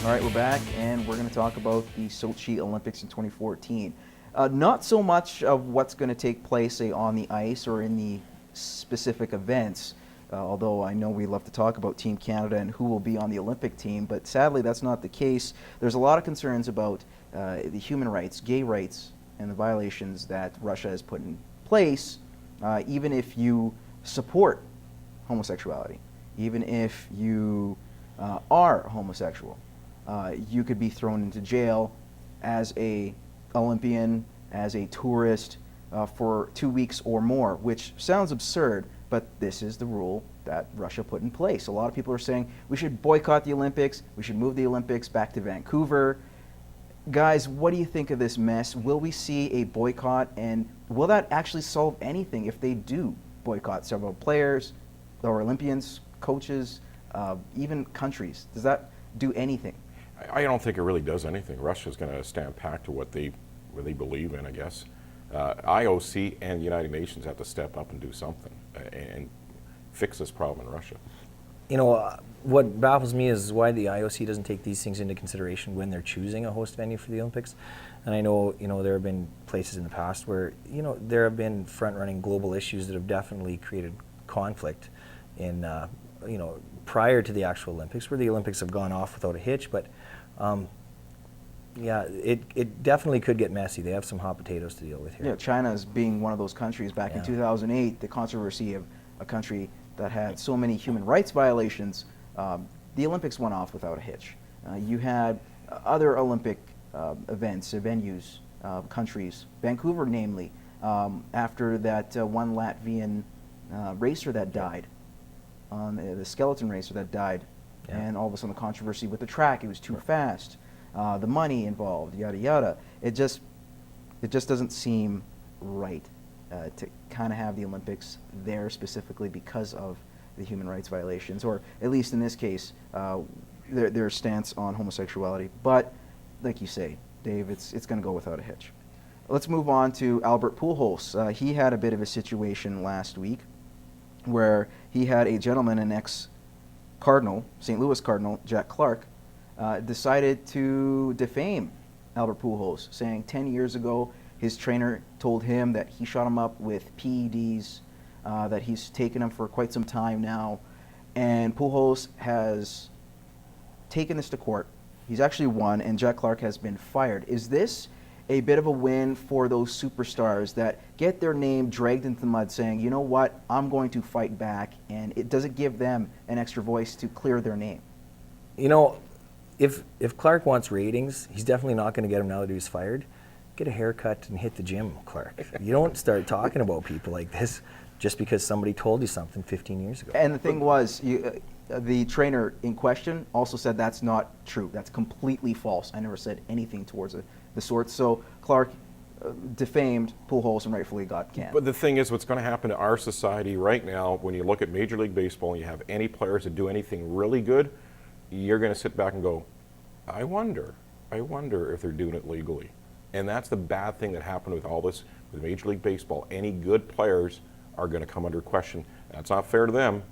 All right, we're back, and we're going to talk about the Sochi Olympics in 2014. Not so much of what's going to take place, say, on the ice or in the specific events, although I know we love to talk about Team Canada and who will be on the Olympic team, but sadly that's not the case. There's a lot of concerns about the human rights, gay rights, and the violations that Russia has put in place, even if you support homosexuality, even if you are homosexual. You could be thrown into jail as a Olympian, as a tourist, for 2 weeks or more, which sounds absurd, but this is the rule that Russia put in place. A lot of people are saying we should boycott the Olympics, we should move the Olympics back to Vancouver. Guys, what do you think of this mess? Will we see a boycott, and will that actually solve anything if they do boycott several players or Olympians, coaches, even countries? Does that do anything? I don't think it really does anything. Russia's going to stand pat to what they believe in, I guess. IOC and the United Nations have to step up and do something and fix this problem in Russia. You know, what baffles me is why the IOC doesn't take these things into consideration when they're choosing a host venue for the Olympics. And I know, there have been places in the past where, there have been front-running global issues that have definitely created conflict in, prior to the actual Olympics, where the Olympics have gone off without a hitch. But yeah, it definitely could get messy. They have some hot potatoes to deal with here. Yeah, China's being one of those countries. Back in 2008, the controversy of a country that had so many human rights violations, the Olympics went off without a hitch. You had other Olympic events, venues, countries, Vancouver namely, after that one Latvian racer that died, the skeleton racer that died, and all of a sudden the controversy with the track, it was too fast, the money involved, yada yada. It just doesn't seem right to kind of have the Olympics there specifically because of the human rights violations, or at least in this case, their stance on homosexuality. But like you say, Dave, it's going to go without a hitch. Let's move on to Albert Pujols. He had a bit of a situation last week where he had a gentleman, an ex-Cardinal, St. Louis Cardinal, Jack Clark, decided to defame Albert Pujols, saying 10 years ago his trainer told him that he shot him up with PEDs, that he's taken them for quite some time now, and Pujols has taken this to court. He's actually won, and Jack Clark has been fired. Is this a bit of a win for those superstars that get their name dragged into the mud saying, you know what, I'm going to fight back, and does it give them an extra voice to clear their name? If Clark wants ratings, he's definitely not going to get them now that he's fired. Get a haircut and hit the gym, Clark. You don't start talking about people like this just because somebody told you something 15 years ago. And the thing was, the trainer in question also said that's not true. That's completely false. I never said anything towards the sort. So Clark defamed Pujols and rightfully got canned. But the thing is, what's going to happen to our society right now, when you look at Major League Baseball and you have any players that do anything really good, you're going to sit back and go, I wonder if they're doing it legally. And that's the bad thing that happened with all this, with Major League Baseball. Any good players are going to come under question. That's not fair to them,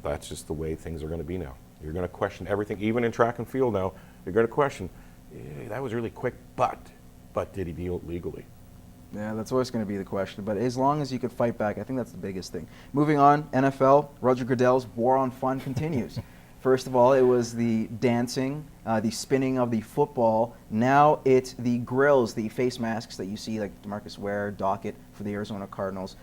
but that's just the way things are going to be now. You're going to question everything, even in track and field now. You're going to question, that was really quick, but did he do it legally? Yeah, that's always going to be the question. But as long as you could fight back, I think that's the biggest thing. Moving on, NFL, Roger Goodell's war on fun continues. First of all, it was the dancing, the spinning of the football. Now it's the grills, the face masks that you see, like DeMarcus Ware, Dockett for the Arizona Cardinals,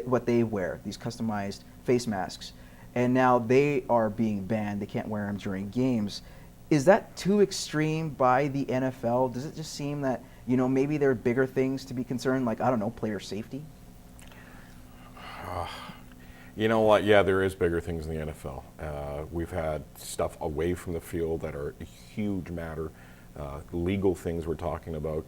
what they wear, these customized face masks. And now they are being banned. They can't wear them during games. Is that too extreme by the NFL? Does it just seem that, maybe there are bigger things to be concerned, like, I don't know, player safety? You know what? Yeah, there is bigger things in the NFL. We've had stuff away from the field that are a huge matter. Legal things we're talking about.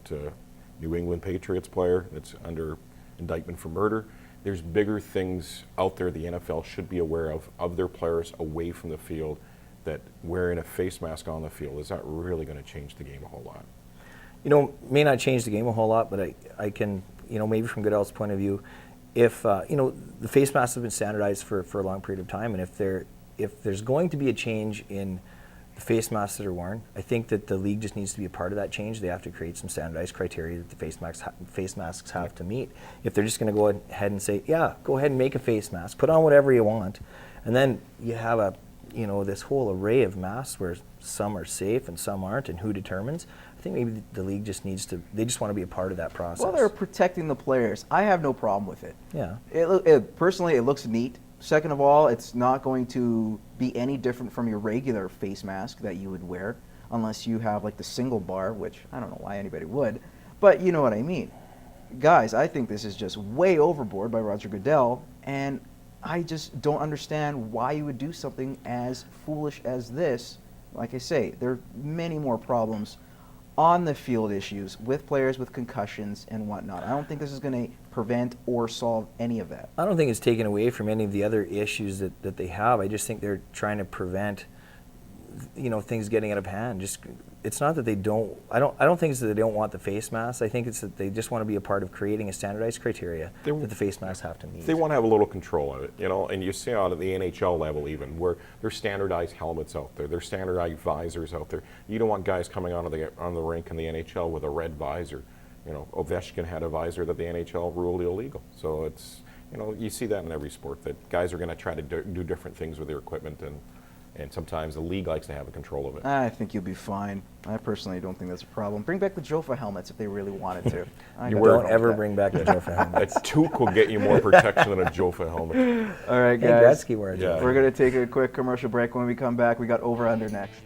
New England Patriots player that's under indictment for murder. There's bigger things out there the NFL should be aware of their players away from the field, that wearing a face mask on the field is not really going to change the game a whole lot. May not change the game a whole lot, but I can, maybe from Goodell's point of view, if the face masks have been standardized for a long period of time, and if there's going to be a change in face masks that are worn. I think that the league just needs to be a part of that change. They have to create some standardized criteria that the face masks have to meet. If they're just going to go ahead and say, yeah, go ahead and make a face mask, put on whatever you want, and then you have a, this whole array of masks where some are safe and some aren't, and who determines? I think maybe the league just needs to, they just want to be a part of that process. Well, they're protecting the players. I have no problem with it. Yeah. Personally, it looks neat. Second of all, it's not going to be any different from your regular face mask that you would wear, unless you have like the single bar, which I don't know why anybody would, but you know what I mean. Guys, I think this is just way overboard by Roger Goodell, and I just don't understand why you would do something as foolish as this. Like I say, there are many more problems on the field issues with players with concussions and whatnot. I don't think this is going to prevent or solve any of that. I don't think it's taken away from any of the other issues that they have. I just think they're trying to prevent, things getting out of hand. It's not that they don't. I don't think it's that they don't want the face masks. I think it's that they just want to be a part of creating a standardized criteria that the face masks have to meet. They want to have a little control of it, and you see on the NHL level even, where there's standardized helmets out there, there's standardized visors out there. You don't want guys coming on the rink in the NHL with a red visor. Ovechkin had a visor that the NHL ruled illegal. So it's, you see that in every sport, that guys are going to try to do different things with their equipment, and sometimes the league likes to have a control of it. I think you'll be fine. I personally don't think that's a problem. Bring back the Jofa helmets if they really wanted to. Don't ever bring back the Jofa helmet. A toque will get you more protection than a Jofa helmet. All right, Hey, guys. Gretzky wore a Yeah. Jofa. We're going to take a quick commercial break. When we come back, we got Over Under next.